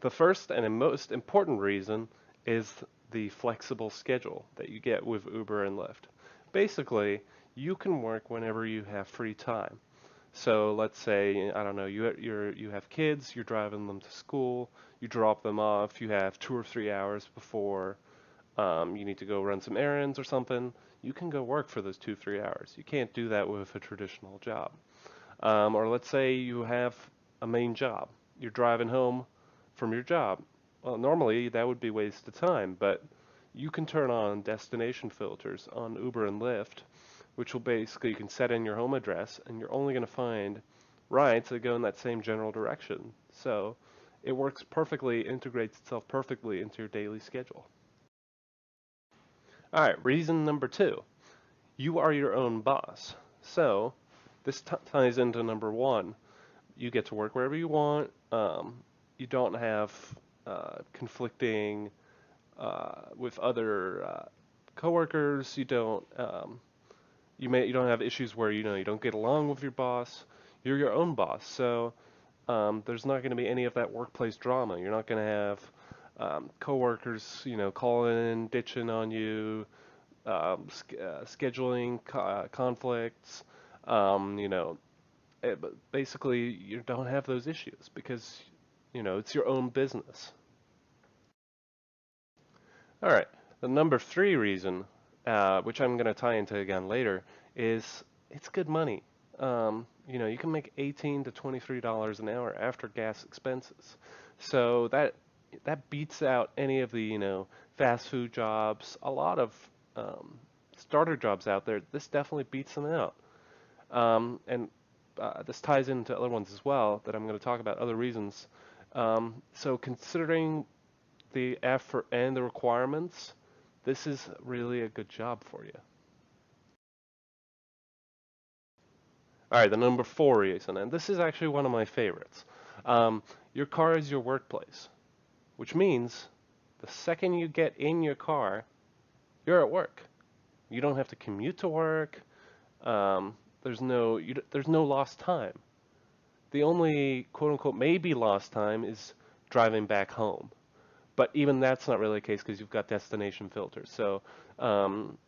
The first and most important reason is the flexible schedule that you get with Uber and Lyft. Basically, you can work whenever you have free time. So let's say, I don't know, you have kids, you're driving them to school, you drop them off, you have 2 or 3 hours before you need to go run some errands or something. You can go work for those 2, 3 hours. You can't do that with a traditional job. Or let's say you have a main job. You're driving home from your job. Well, normally that would be waste of time, but you can turn on destination filters on Uber and Lyft, which will basically, you can set in your home address and you're only going to find rides that go in that same general direction. So it works perfectly, integrates itself perfectly into your daily schedule. All right, reason number two, you are your own boss. So this ties into number one. You get to work wherever you want. You don't have conflicting with other coworkers. You don't have issues where you don't get along with your boss. You're your own boss, so there's not going to be any of that workplace drama. You're not going to have coworkers, calling in, ditching on you, scheduling conflicts. Um, you know, but basically you don't have those issues because it's your own business. All right. The number three reason, which I'm going to tie into again later, is it's good money. You can make 18 to $23 an hour after gas expenses. So that beats out any of the, fast food jobs. A lot of starter jobs out there. This definitely beats them out. And this ties into other ones as well that I'm going to talk about, other reasons. So considering the effort and the requirements, this is really a good job for you. All right, the number four reason, and this is actually one of my favorites. Your car is your workplace, which means the second you get in your car, you're at work. You don't have to commute to work. There's no lost time. The only quote unquote maybe lost time is driving back home. But even that's not really the case because you've got destination filters. So, um,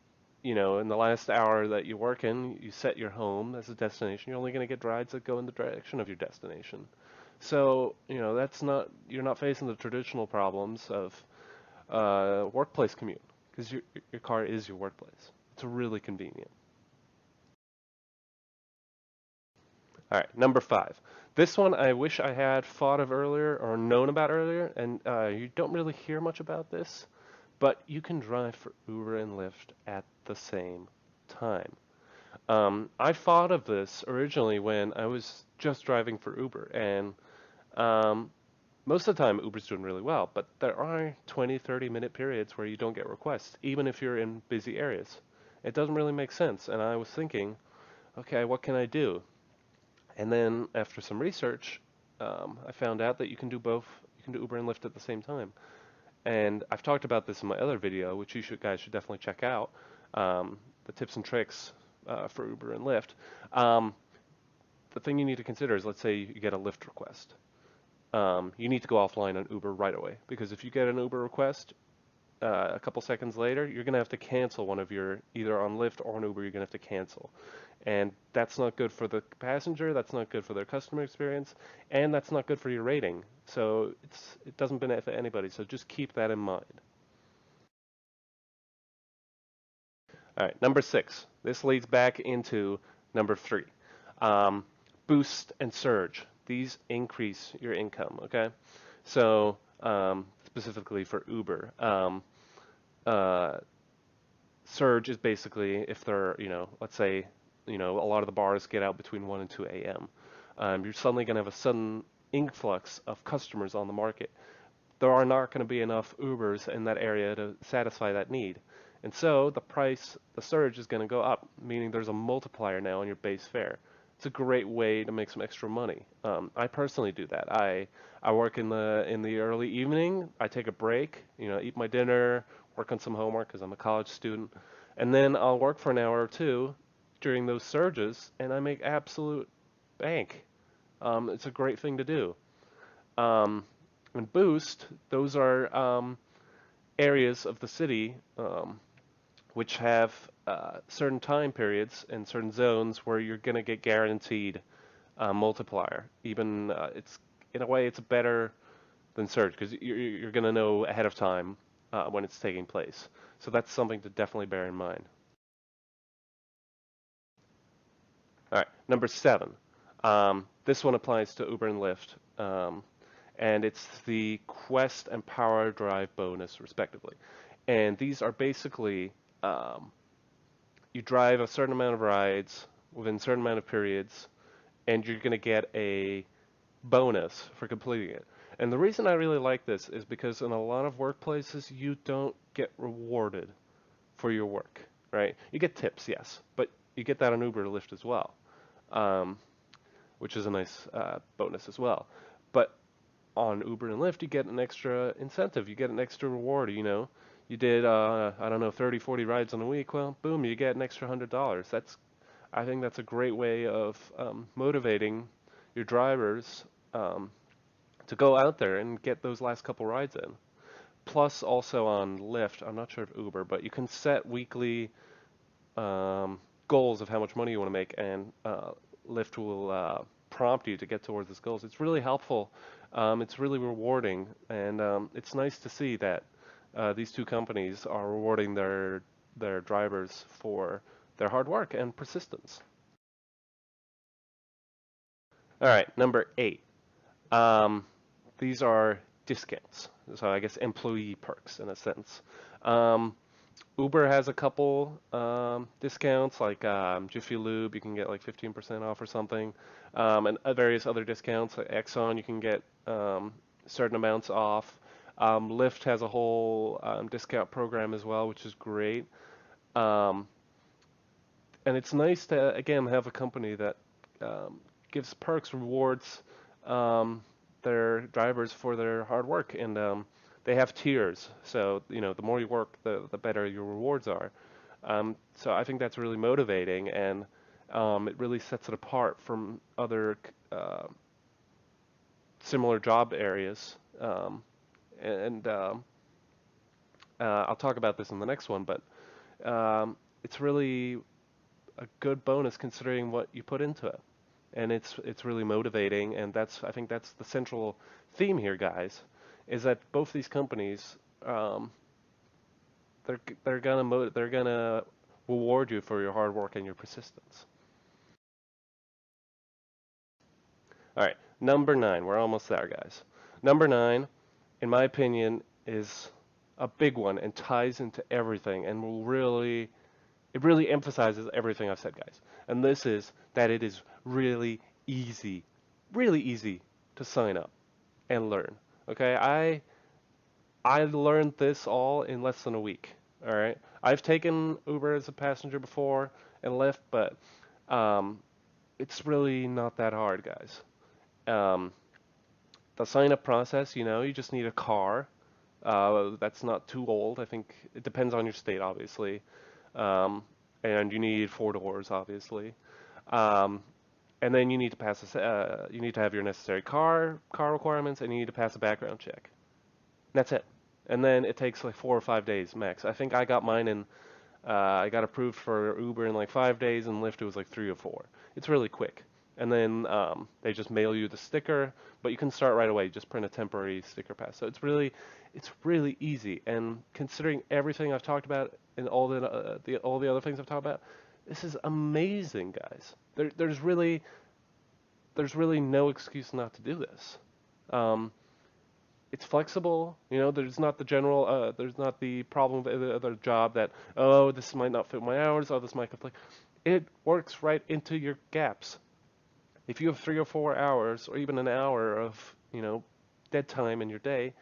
in the last hour that you work in, you set your home as a destination. You're only going to get rides that go in the direction of your destination. So, you're not facing the traditional problems of workplace commute because your car is your workplace. It's really convenient. All right, number five. This one I wish I had thought of earlier or known about earlier, and you don't really hear much about this, but you can drive for Uber and Lyft at the same time. I thought of this originally when I was just driving for Uber, and um, most of the time Uber's doing really well, but there are 20, 30-minute periods where you don't get requests, even if you're in busy areas. It doesn't really make sense, and I was thinking, okay, what can I do? And then after some research, I found out that you can do both. You can do Uber and Lyft at the same time. And I've talked about this in my other video, which guys should definitely check out, the tips and tricks for Uber and Lyft. Um, the thing you need to consider is, let's say you get a Lyft request. You need to go offline on Uber right away because if you get an Uber request, a couple seconds later, you're going to have to cancel one of your, either on Lyft or on Uber, you're going to have to cancel. And that's not good for the passenger, that's not good for their customer experience, and that's not good for your rating. So it doesn't benefit anybody, so just keep that in mind. All right, number six. This leads back into number three. Um, Boost and surge. These increase your income, okay? So specifically for Uber. Uh, Surge is basically if they're, let's say, a lot of the bars get out between 1 and 2 a.m. You're suddenly going to have a sudden influx of customers on the market. There are not going to be enough Ubers in that area to satisfy that need. And so the surge is going to go up, meaning there's a multiplier now on your base fare. It's a great way to make some extra money. I personally do that. I work in the early evening. I take a break, eat my dinner, work on some homework because I'm a college student, and then I'll work for an hour or two during those surges, and I make absolute bank. It's a great thing to do. Um, And Boost, those are areas of the city which have certain time periods and certain zones where you're going to get guaranteed multiplier. Even it's in a way it's better than search because you're going to know ahead of time when it's taking place. So that's something to definitely bear in mind. All right, number 7. This one applies to Uber and Lyft, and it's the Quest and Power Drive bonus, respectively. And these are basically um, you drive a certain amount of rides within a certain amount of periods, and you're going to get a bonus for completing it. And the reason I really like this is because in a lot of workplaces, you don't get rewarded for your work, right? You get tips, yes, but you get that on Uber or Lyft as well, um, which is a nice bonus as well. But on Uber and Lyft, you get an extra incentive. You get an extra reward, you know. You did, I don't know, 30, 40 rides in a week. Well, boom, you get an extra $100. I think that's a great way of motivating your drivers um, to go out there and get those last couple rides in. Plus, also on Lyft, I'm not sure if Uber, but you can set weekly um, goals of how much money you want to make, and Lyft will prompt you to get towards those goals. It's really helpful. It's really rewarding, and it's nice to see that these two companies are rewarding their drivers for their hard work and persistence. All right, number 8. Um, these are discounts. So I guess employee perks in a sense. Um, Uber has a couple discounts, like Jiffy Lube, you can get like 15% off or something, and various other discounts. Like Exxon, you can get certain amounts off. Lyft has a whole discount program as well, which is great. Um, and it's nice to again have a company that gives perks, rewards um, their drivers for their hard work, and they have tiers. So you know, the more you work, the better your rewards are. So I think that's really motivating, and it really sets it apart from other similar job areas. And I'll talk about this in the next one, but it's really a good bonus considering what you put into it. And it's really motivating, and I think that's the central theme here, guys, is that both these companies um, they're gonna reward you for your hard work and your persistence. All right, number 9. We're almost there, guys. Number 9, in my opinion, is a big one and ties into everything, and will really it really emphasizes everything I've said, guys. And this is that it is really easy to sign up and learn. Okay, I learned this all in less than a week. All right, I've taken Uber as a passenger before and Lyft, but um, it's really not that hard, guys. Um, the sign up process, you know, you just need a car. That's not too old. I think it depends on your state, obviously. Um, and you need 4 doors, obviously. Um, and then you need to you need to have your necessary car requirements, and you need to pass a background check. That's it. And then it takes like 4 or 5 days max. I think I got mine in I got approved for Uber in like 5 days, and Lyft it was like 3 or 4. It's really quick. And then they just mail you the sticker, but you can start right away. Just print a temporary sticker pass. So it's really easy. And considering everything I've talked about and all the other things I've talked about, this is amazing, guys. There's really no excuse not to do this. Um, it's flexible. You know, there's not the problem of the other job that, oh, this might not fit my hours, oh, this might conflict. It works right into your gaps. If you have 3 or 4 hours or even an hour of, you know, dead time in your day,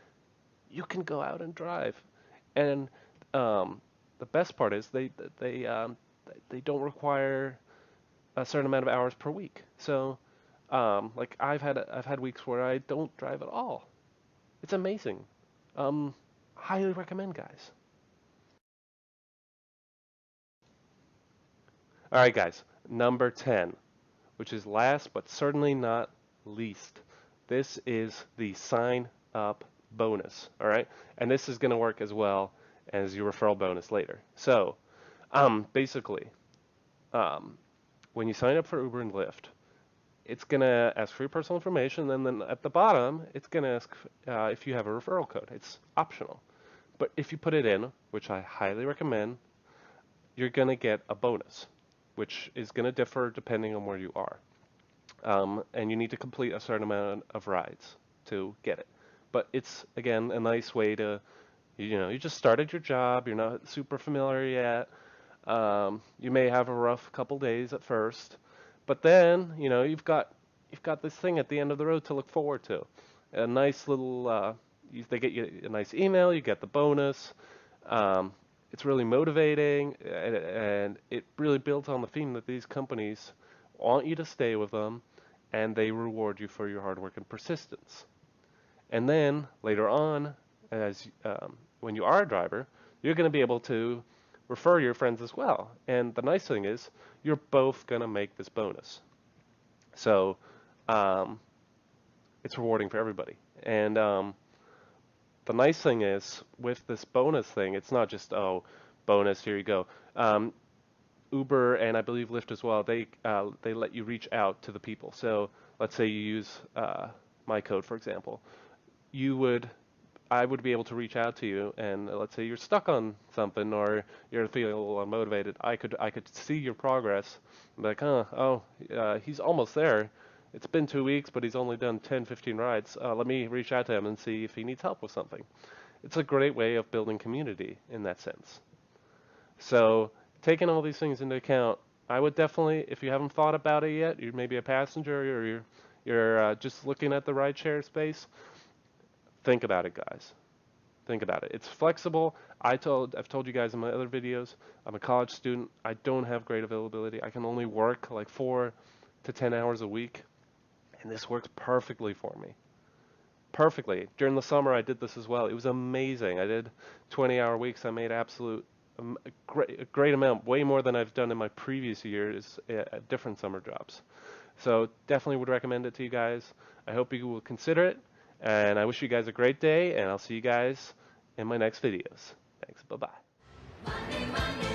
you can go out and drive. And um, the best part is they they don't require a certain amount of hours per week. So like I've had weeks where I don't drive at all. It's amazing. Um, highly recommend, guys. All right, guys. Number 10, which is last but certainly not least. This is the sign up bonus. All right, and this is going to work as well as your referral bonus later. So, basically, um, when you sign up for Uber and Lyft, it's going to ask for your personal information, and then at the bottom, it's going to ask if you have a referral code. It's optional. But if you put it in, which I highly recommend, you're going to get a bonus, which is going to differ depending on where you are. And you need to complete a certain amount of rides to get it. But it's, again, a nice way to, you just started your job, you're not super familiar yet. You may have a rough couple days at first, but then, you've got this thing at the end of the road to look forward to. A nice little, they get you a nice email, you get the bonus. Um, it's really motivating, and it really builds on the theme that these companies want you to stay with them, and they reward you for your hard work and persistence. And then later on, as when you are a driver, you're going to be able to refer your friends as well. And the nice thing is, you're both going to make this bonus. So um, it's rewarding for everybody. And the nice thing is, with this bonus thing, it's not just, oh, bonus, here you go. Uber and I believe Lyft as well, they let you reach out to the people. So let's say you use my code, for example. You would I would be able to reach out to you, and let's say you're stuck on something or you're feeling a little unmotivated. I could see your progress, and be like, he's almost there. It's been 2 weeks, but he's only done 10, 15 rides. Let me reach out to him and see if he needs help with something. It's a great way of building community in that sense. So taking all these things into account, I would definitely, if you haven't thought about it yet, you're maybe a passenger or you're just looking at the rideshare space. Think about it, guys. Think about it. It's flexible. I've told you guys in my other videos, I'm a college student. I don't have great availability. I can only work like 4 to 10 hours a week, and this works perfectly for me. Perfectly. During the summer, I did this as well. It was amazing. I did 20-hour weeks. I made a great amount, way more than I've done in my previous years at different summer jobs. So definitely would recommend it to you guys. I hope you will consider it, and I wish you guys a great day, and I'll see you guys in my next videos. Thanks. Bye-bye.